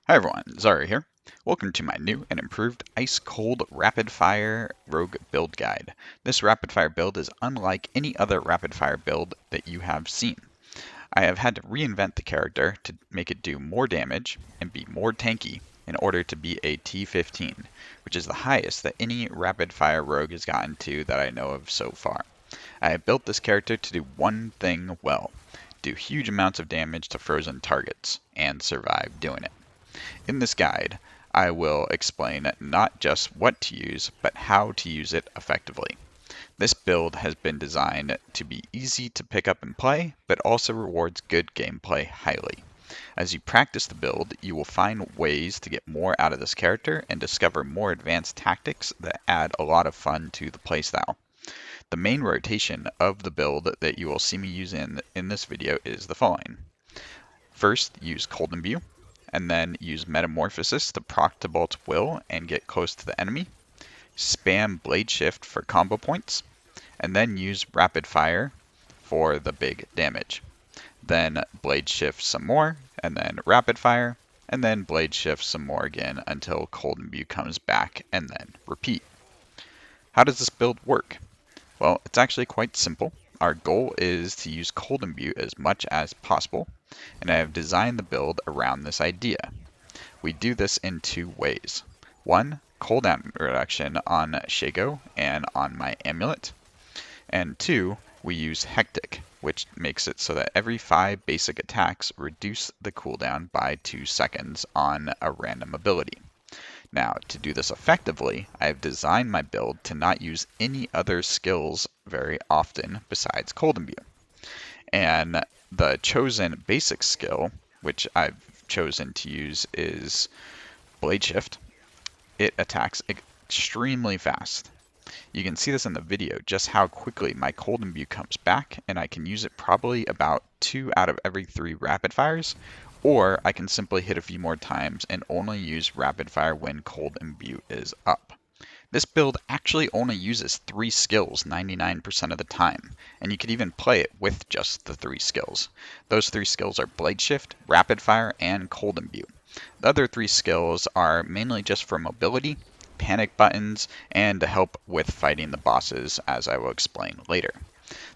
Hi everyone, Zara here. Welcome to my new and improved Ice Cold Rapid Fire Rogue build guide. This rapid fire build is unlike any other rapid fire build that you have seen. I have had to reinvent the character to make it do more damage and be more tanky in order to be a T15, which is the highest that any rapid fire rogue has gotten to that I know of so far. I have built this character to do one thing well: do huge amounts of damage to frozen targets and survive doing it. In this guide, I will explain not just what to use, but how to use it effectively. This build has been designed to be easy to pick up and play, but also rewards good gameplay highly. As you practice the build, you will find ways to get more out of this character and discover more advanced tactics that add a lot of fun to the playstyle. The main rotation of the build that you will see me use in this video is the following. First, use Cold Imbue, and then use Metamorphosis to proc to Bolt's Will and get close to the enemy. Spam Blade Shift for combo points, and then use Rapid Fire for the big damage. Then Blade Shift some more, and then Rapid Fire, and then Blade Shift some more again until Cold Imbue comes back, and then repeat. How does this build work? Well, it's actually quite simple. Our goal is to use Cold Imbue as much as possible, and I have designed the build around this idea. We do this in two ways. One, cooldown reduction on Shago and on my amulet. And two, we use Hectic, which makes it so that every 5 basic attacks reduce the cooldown by 2 seconds on a random ability. Now, to do this effectively, I have designed my build to not use any other skills very often besides Cold Imbue. And the chosen basic skill, which I've chosen to use, is Blade Shift. It attacks extremely fast. You can see this in the video, just how quickly my Cold Imbue comes back, and I can use it probably about 2 out of every 3 rapid fires, or I can simply hit a few more times and only use rapid fire when Cold Imbue is up. This build actually only uses 3 skills 99% of the time, and you could even play it with just the 3 skills. Those 3 skills are Blade Shift, Rapid Fire, and Cold Imbue. The other 3 skills are mainly just for mobility, panic buttons, and to help with fighting the bosses, as I will explain later.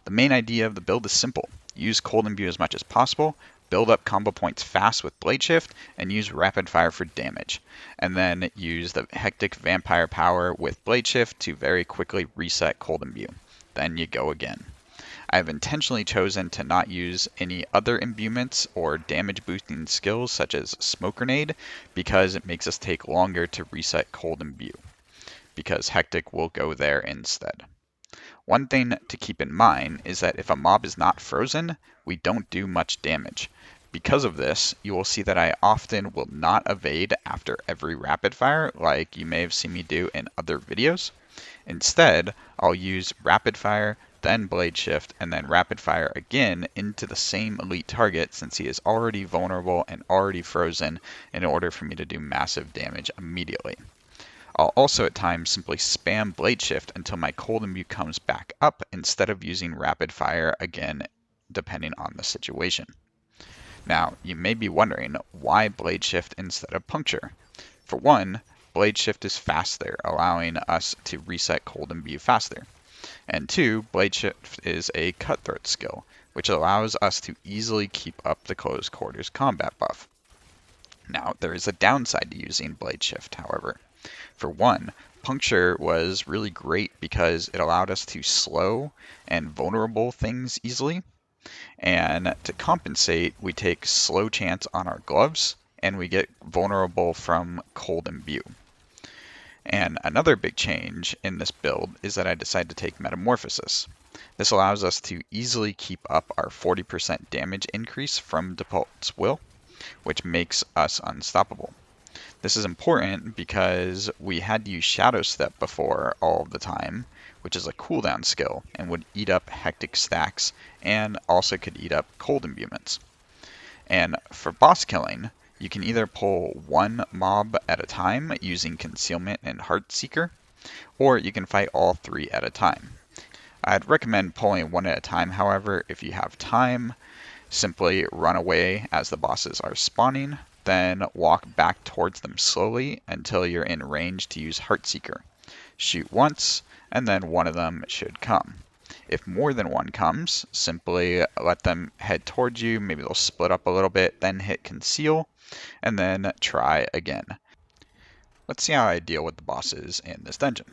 The main idea of the build is simple. Use Cold Imbue as much as possible, build up combo points fast with Blade Shift, and use Rapid Fire for damage. And then use the Hectic Vampire power with Blade Shift to very quickly reset Cold Imbue. Then you go again. I have intentionally chosen to not use any other imbuements or damage boosting skills such as Smoke Grenade because it makes us take longer to reset Cold Imbue, because Hectic will go there instead. One thing to keep in mind is that if a mob is not frozen, we don't do much damage. Because of this, you will see that I often will not evade after every rapid fire like you may have seen me do in other videos. Instead, I'll use rapid fire, then Blade Shift, and then rapid fire again into the same elite target since he is already vulnerable and already frozen in order for me to do massive damage immediately. I'll also at times simply spam Blade Shift until my Cold Imbue comes back up instead of using rapid fire again, depending on the situation. Now, you may be wondering, why Blade Shift instead of Puncture? For one, Blade Shift is faster, allowing us to reset Cold Imbue faster. And 2, Blade Shift is a cutthroat skill, which allows us to easily keep up the close quarters combat buff. Now, there is a downside to using Blade Shift, however. For one, Puncture was really great because it allowed us to slow and vulnerable things easily. And to compensate, we take slow chance on our gloves, and we get vulnerable from Cold Imbue. And another big change in this build is that I decided to take Metamorphosis. This allows us to easily keep up our 40% damage increase from Bolt's Will, which makes us unstoppable. This is important because we had to use Shadow Step before all the time, which is a cooldown skill and would eat up Hectic stacks and also could eat up Cold Imbuements. And for boss killing, you can either pull one mob at a time using Concealment and Heartseeker, or you can fight all 3 at a time. I'd recommend pulling one at a time, however. If you have time, simply run away as the bosses are spawning, then walk back towards them slowly until you're in range to use Heartseeker. Shoot once, and then one of them should come. If more than one comes, simply let them head towards you. Maybe they'll split up a little bit, then hit Conceal, and then try again. Let's see how I deal with the bosses in this dungeon.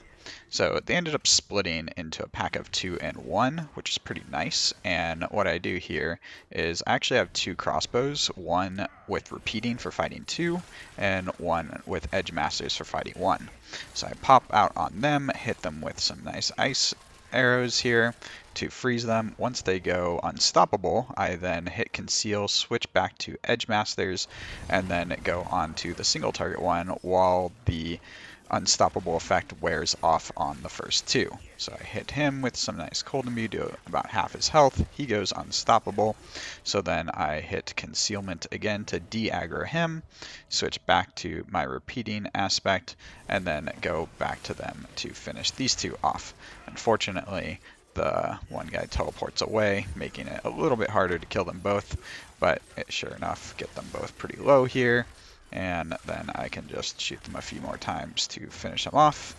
So they ended up splitting into a pack of 2 and 1, which is pretty nice. And what I do here is I actually have 2 crossbows, one with repeating for fighting 2, and one with edge masters for fighting 1. So I pop out on them, hit them with some nice ice arrows here to freeze them. Once they go unstoppable, I then hit Conceal, switch back to Edge Masters, and then go on to the single target one while the unstoppable effect wears off on the first 2. So I hit him with some nice cold imbue, do about half his health. He goes unstoppable. So then I hit Concealment again to de-aggro him, switch back to my repeating aspect, and then go back to them to finish these 2 off. Unfortunately, the one guy teleports away, making it a little bit harder to kill them both, but sure enough, get them both pretty low here. And then I can just shoot them a few more times to finish them off.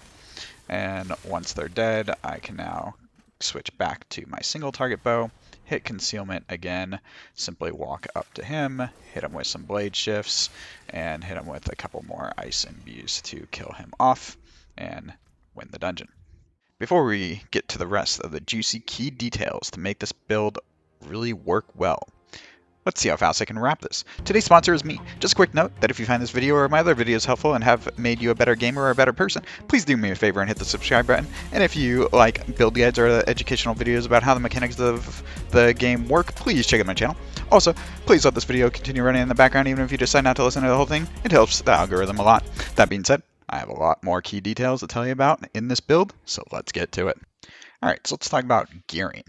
And once they're dead, I can now switch back to my single target bow, hit Concealment again, simply walk up to him, hit him with some blade shifts, and hit him with a couple more ice imbues to kill him off and win the dungeon. Before we get to the rest of the juicy key details to make this build really work well, let's see how fast I can wrap this. Today's sponsor is me. Just a quick note that if you find this video or my other videos helpful and have made you a better gamer or a better person, please do me a favor and hit the subscribe button. And if you like build guides or educational videos about how the mechanics of the game work, please check out my channel. Also, please let this video continue running in the background even if you decide not to listen to the whole thing. It helps the algorithm a lot. That being said, I have a lot more key details to tell you about in this build, so let's get to it. Alright, so let's talk about gearing.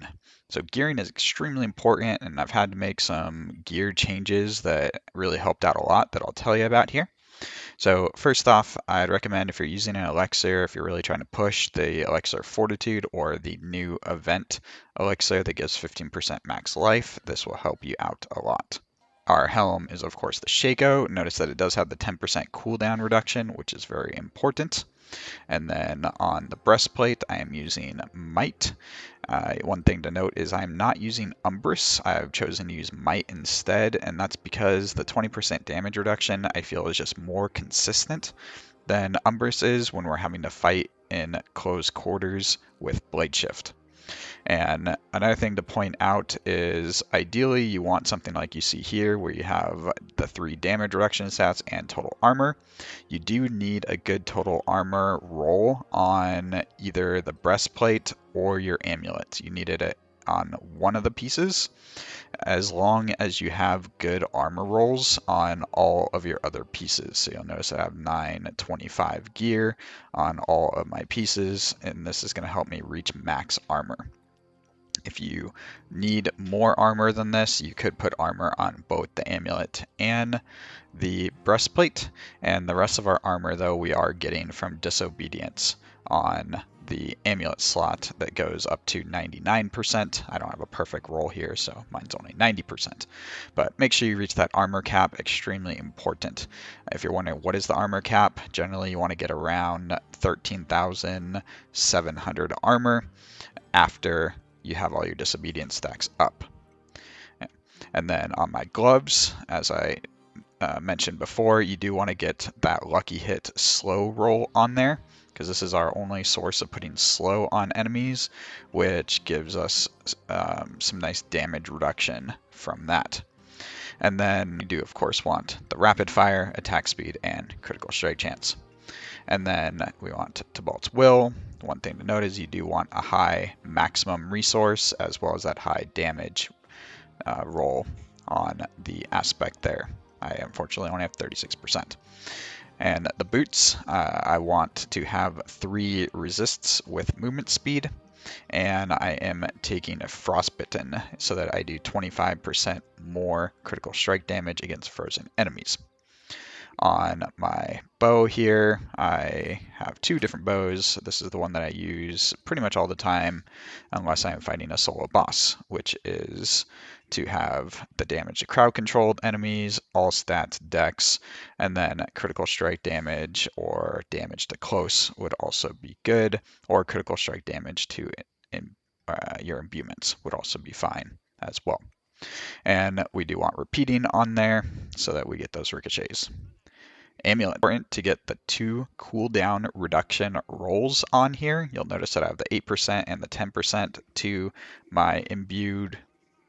So gearing is extremely important, and I've had to make some gear changes that really helped out a lot that I'll tell you about here. So first off, I'd recommend if you're using an elixir, if you're really trying to push the elixir Fortitude or the new event elixir that gives 15% max life, this will help you out a lot. Our helm is of course the Shaco. Notice that it does have the 10% cooldown reduction, which is very important. And then on the breastplate, I am using Might. One thing to note is I'm not using Umbrus. I've chosen to use Might instead, and that's because the 20% damage reduction I feel is just more consistent than Umbrus is when we're having to fight in close quarters with Blade Shift. And another thing to point out is ideally you want something like you see here where you have the 3 damage reduction stats and total armor. You do need a good total armor roll on either the breastplate or your amulet. You need it on one of the pieces as long as you have good armor rolls on all of your other pieces. So you'll notice I have 925 gear on all of my pieces, and this is going to help me reach max armor. If you need more armor than this, you could put armor on both the amulet and the breastplate. And the rest of our armor, though, we are getting from Disobedience on the amulet slot that goes up to 99%. I don't have a perfect roll here, so mine's only 90%. But make sure you reach that armor cap, extremely important. If you're wondering what is the armor cap, generally you want to get around 13,700 armor after you have all your disobedience stacks up. And then on my gloves, as I mentioned before, you do want to get that lucky hit slow roll on there, because this is our only source of putting slow on enemies, which gives us some nice damage reduction from that. And then you do of course want the rapid fire, attack speed, and critical strike chance. And then we want Tibalt's Will. One thing to note is you do want a high maximum resource as well as that high damage roll on the aspect there. I unfortunately only have 36%. And the boots, I want to have 3 resists with movement speed. And I am taking a Frostbitten so that I do 25% more critical strike damage against frozen enemies. On my bow here. I have two different bows. This is the one that I use pretty much all the time unless I'm fighting a solo boss, which is to have the damage to crowd-controlled enemies, all stats, dex, and then critical strike damage or damage to close would also be good, or critical strike damage to your imbuements would also be fine as well. And we do want repeating on there so that we get those ricochets. Amulet. Important to get the 2 cooldown reduction rolls on here. You'll notice that I have the 8% and the 10% to my imbued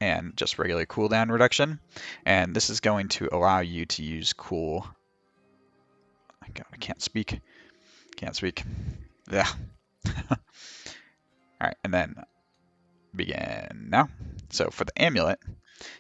and just regular cooldown reduction. And this is going to allow you to use cool. God, I can't speak. Can't speak. Yeah. All right, and then begin now. So for the amulet,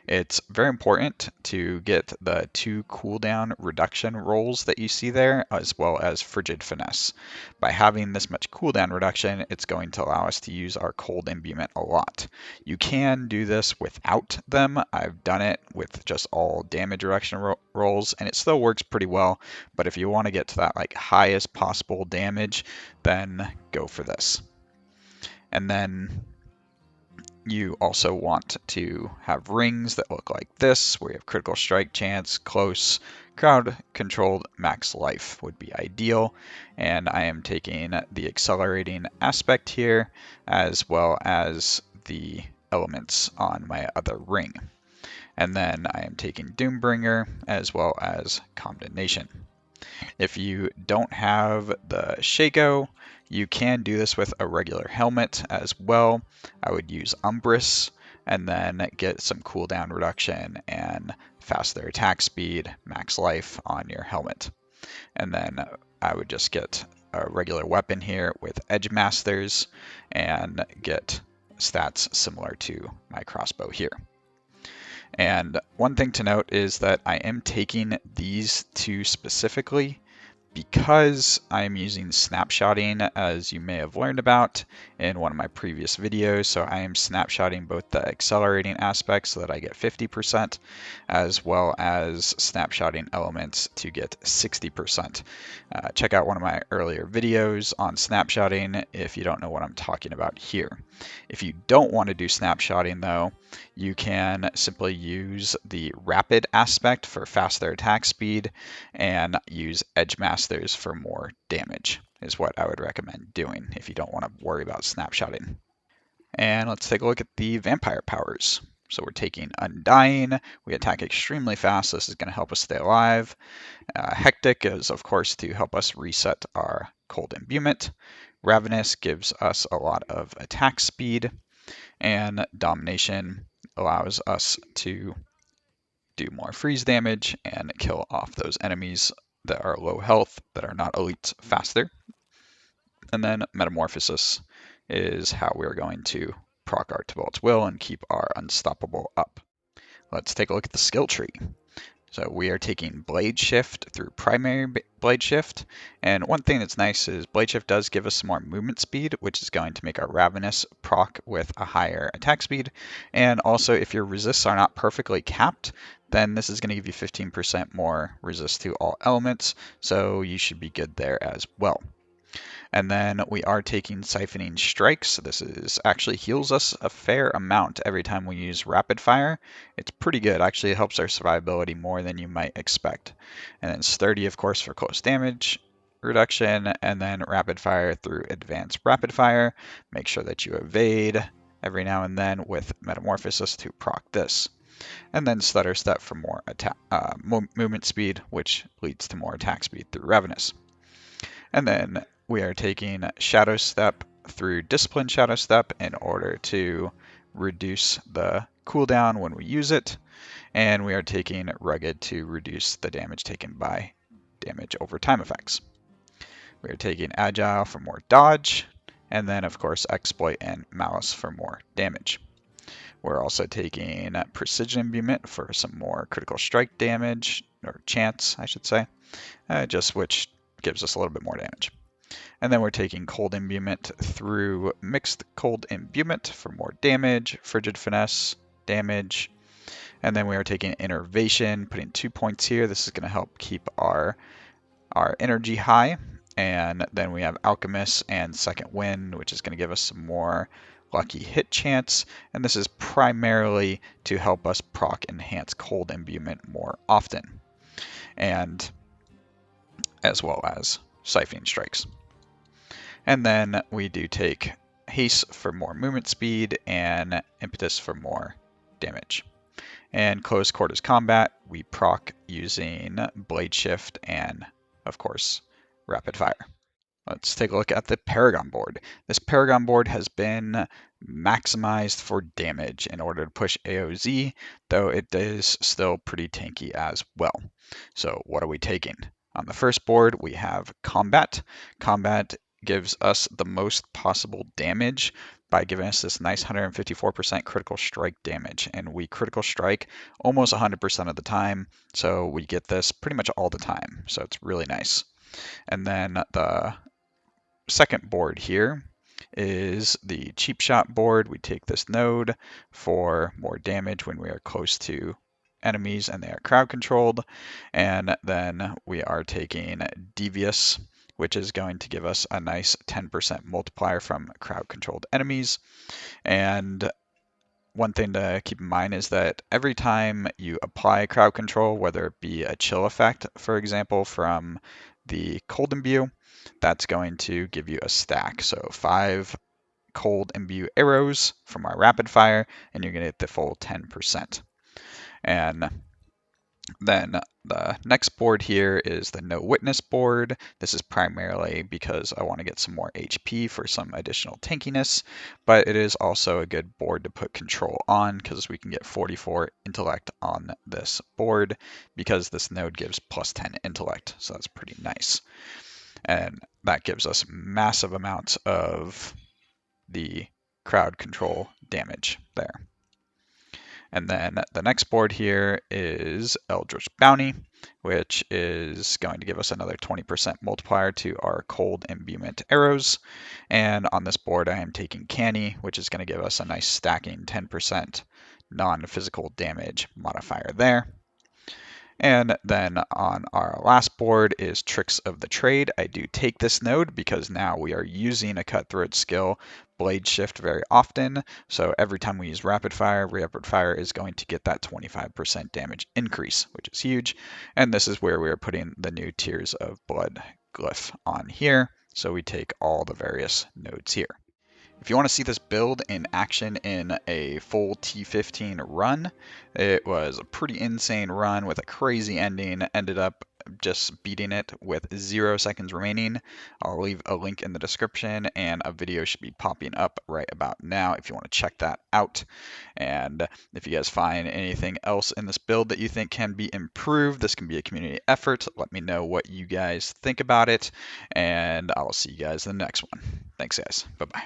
it's very important to get the 2 cooldown reduction rolls that you see there, as well as Frigid Finesse. By having this much cooldown reduction, it's going to allow us to use our cold imbuement a lot. You can do this without them. I've done it with just all damage reduction rolls, and it still works pretty well. But if you want to get to that like highest possible damage, then go for this. And then you also want to have rings that look like this, where you have critical strike chance, close, crowd controlled, max life would be ideal. And I am taking the accelerating aspect here, as well as the elements on my other ring. And then I am taking Doombringer, as well as Condemnation. If you don't have the Shaco, you can do this with a regular helmet as well. I would use Umbrus and then get some cooldown reduction and faster attack speed, max life on your helmet. And then I would just get a regular weapon here with Edge Masters and get stats similar to my crossbow here. And one thing to note is that I am taking these two specifically because I'm using snapshotting, as you may have learned about in one of my previous videos. So I am snapshotting both the accelerating aspects so that I get 50%, as well as snapshotting elements to get 60%. Check out one of my earlier videos on snapshotting if you don't know what I'm talking about here. If you don't want to do snapshotting though, you can simply use the rapid aspect for faster attack speed and use Edge Masters for more damage is what I would recommend doing if you don't want to worry about snapshotting. And let's take a look at the vampire powers. So we're taking Undying. We attack extremely fast. This is going to help us stay alive. Hectic is, of course, to help us reset our cold imbuement. Ravenous gives us a lot of attack speed. And Domination allows us to do more freeze damage and kill off those enemies that are low health, that are not elites, faster. And then Metamorphosis is how we're going to proc our Tibalt's Will and keep our Unstoppable up. Let's take a look at the skill tree. So we are taking Blade Shift through primary Blade Shift. And one thing that's nice is Blade Shift does give us some more movement speed, which is going to make our Ravenous proc with a higher attack speed. And also, if your resists are not perfectly capped, then this is going to give you 15% more resist to all elements. So you should be good there as well. And then we are taking Siphoning Strikes. This is actually heals us a fair amount every time we use Rapid Fire. It's pretty good. Actually, it helps our survivability more than you might expect. And then Sturdy, of course, for close damage reduction. And then Rapid Fire through Advanced Rapid Fire. Make sure that you evade every now and then with Metamorphosis to proc this. And then Stutter Step for more attack, movement speed, which leads to more attack speed through Ravenous. And then we are taking Shadow Step through Discipline Shadow Step in order to reduce the cooldown when we use it. And we are taking Rugged to reduce the damage taken by damage over time effects. We are taking Agile for more dodge. And then, of course, Exploit and Malice for more damage. We're also taking Precision Imbuement for some more critical strike damage, or chance, I should say, just which gives us a little bit more damage. And then we're taking Cold Imbuement through Mixed Cold Imbuement for more damage, Frigid Finesse, damage. And then we are taking Innervation, putting 2 points here. This is going to help keep our our energy high, and then we have Alchemist and Second Wind, which is going to give us some more lucky hit chance, and this is primarily to help us proc enhance cold imbuement more often, and as well as Siphoning Strikes. And then we do take Haste for more movement speed and Impetus for more damage. And Close Quarters Combat, we proc using Blade Shift and, of course, Rapid Fire. Let's take a look at the Paragon Board. This Paragon Board has been maximized for damage in order to push AOZ, though it is still pretty tanky as well. So what are we taking? On the first board, we have Combat. Combat gives us the most possible damage by giving us this nice 154% critical strike damage, and we critical strike almost 100% of the time, so we get this pretty much all the time, so it's really nice. And then the second board here is the cheap shot board. We take this node for more damage when we are close to enemies and they are crowd controlled. And then we are taking Devious, which is going to give us a nice 10% multiplier from crowd controlled enemies. And one thing to keep in mind is that every time you apply crowd control, whether it be a chill effect, for example, from the cold imbue, that's going to give you a stack. So 5 cold imbue arrows from our rapid fire, and you're going to get the full 10%. And then the next board here is the No Witness board. This is primarily because I want to get some more HP for some additional tankiness, but it is also a good board to put control on because we can get 44 intellect on this board because this node gives plus 10 intellect, so that's pretty nice. And that gives us massive amounts of the crowd control damage there. And then the next board here is Eldritch Bounty, which is going to give us another 20% multiplier to our cold imbuement arrows. And on this board, I am taking Canny, which is going to give us a nice stacking 10% non-physical damage modifier there. And then on our last board is Tricks of the Trade. I do take this node because now we are using a cutthroat skill, Blade Shift, very often. So every time we use Rapid Fire is going to get that 25% damage increase, which is huge. And this is where we are putting the new Tears of Blood glyph on here. So we take all the various nodes here. If you want to see this build in action in a full T15 run, it was a pretty insane run with a crazy ending. Ended up just beating it with 0 seconds remaining. I'll leave a link in the description, and a video should be popping up right about now if you want to check that out. And if you guys find anything else in this build that you think can be improved, this can be a community effort. Let me know what you guys think about it, and I will see you guys in the next one. Thanks, guys. Bye-bye.